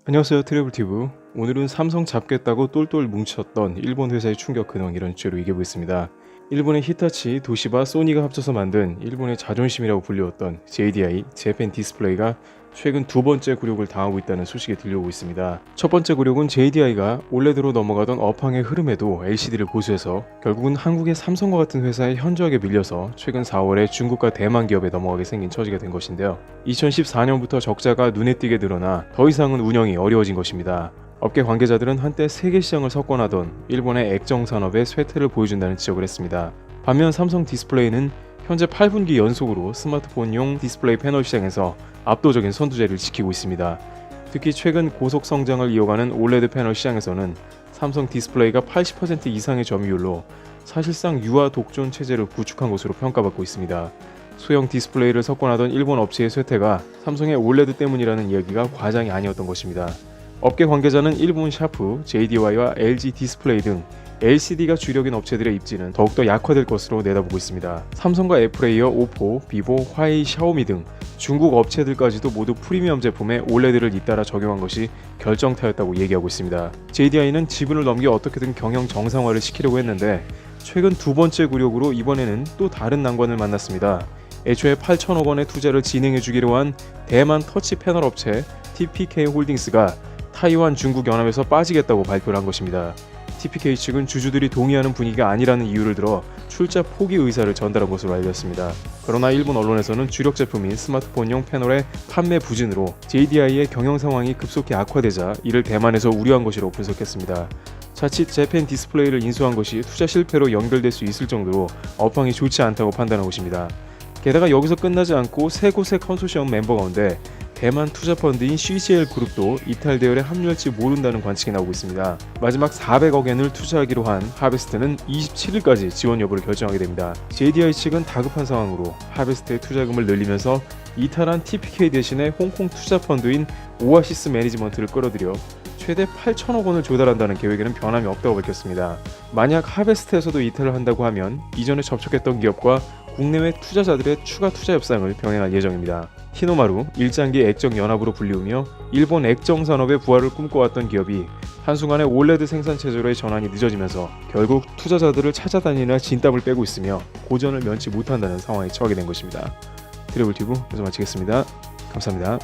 안녕하세요, 트래블튜브. 오늘은 삼성 잡겠다고 똘똘 뭉쳤던 일본 회사의 충격 근황 이런 주제로 얘기해보겠습니다. 일본의 히타치, 도시바, 소니가 합쳐서 만든 일본의 자존심이라고 불리웠던 JDI, 재팬 디스플레이가 최근 두 번째 굴욕을 당하고 있다는 소식이 들려오고 있습니다. 첫 번째 굴욕은 JDI가 올레드로 넘어가던 업황의 흐름에도 LCD를 고수해서 결국은 한국의 삼성과 같은 회사에 현저하게 밀려서 최근 4월에 중국과 대만 기업에 넘어가게 생긴 처지가 된 것인데요. 2014년부터 적자가 눈에 띄게 늘어나 더 이상은 운영이 어려워진 것입니다. 업계 관계자들은 한때 세계 시장을 석권하던 일본의 액정 산업의 쇠퇴를 보여준다는 지적을 했습니다. 반면 삼성 디스플레이는 현재 8분기 연속으로 스마트폰용 디스플레이 패널 시장에서 압도적인 선두자리를 지키고 있습니다. 특히 최근 고속 성장을 이어가는 올레드 패널 시장에서는 삼성 디스플레이가 80% 이상의 점유율로 사실상 유아 독존 체제를 구축한 것으로 평가받고 있습니다. 소형 디스플레이를 석권하던 일본 업체의 쇠퇴가 삼성의 올레드 때문이라는 이야기가 과장이 아니었던 것입니다. 업계 관계자는 일본 샤프, JDI와 LG 디스플레이 등 LCD가 주력인 업체들의 입지는 더욱더 약화될 것으로 내다보고 있습니다. 삼성과 애플에 이어 오포, 비보, 화웨이, 샤오미 등 중국 업체들까지도 모두 프리미엄 제품에 올레드를 잇따라 적용한 것이 결정타였다고 얘기하고 있습니다. JDI는 지분을 넘겨 어떻게든 경영 정상화를 시키려고 했는데 최근 두 번째 굴욕으로 이번에는 또 다른 난관을 만났습니다. 애초에 8천억 원의 투자를 진행해주기로 한 대만 터치 패널 업체 TPK 홀딩스가 타이완 중국 연합에서 빠지겠다고 발표를 한 것입니다. TPK 측은 주주들이 동의하는 분위기가 아니라는 이유를 들어 출자 포기 의사를 전달한 것으로 알렸습니다. 그러나 일본 언론에서는 주력 제품인 스마트폰용 패널의 판매 부진으로 JDI의 경영 상황이 급속히 악화되자 이를 대만에서 우려한 것이라고 분석했습니다. 자칫 재팬 디스플레이를 인수한 것이 투자 실패로 연결될 수 있을 정도로 업황이 좋지 않다고 판단한 것입니다. 게다가 여기서 끝나지 않고 세 곳의 컨소시엄 멤버 가운데 대만 투자 펀드인 CGL 그룹도 이탈 대열에 합류할지 모른다는 관측이 나오고 있습니다. 마지막 400억 엔을 투자하기로 한 하베스트는 27일까지 지원 여부를 결정하게 됩니다. JDI 측은 다급한 상황으로 하베스트의 투자금을 늘리면서 이탈한 TPK 대신에 홍콩 투자 펀드인 오아시스 매니지먼트를 끌어들여 최대 8천억 원을 조달한다는 계획에는 변함이 없다고 밝혔습니다. 만약 하베스트에서도 이탈을 한다고 하면 이전에 접촉했던 기업과 국내외 투자자들의 추가 투자 협상을 병행할 예정입니다. 히노마루, 일장기 액정 연합으로 불리우며 일본 액정 산업의 부활을 꿈꿔왔던 기업이 한순간에 올레드 생산 체제로의 전환이 늦어지면서 결국 투자자들을 찾아다니느라 진땀을 빼고 있으며 고전을 면치 못한다는 상황에 처하게 된 것입니다. 트래블튜브 여기서 마치겠습니다. 감사합니다.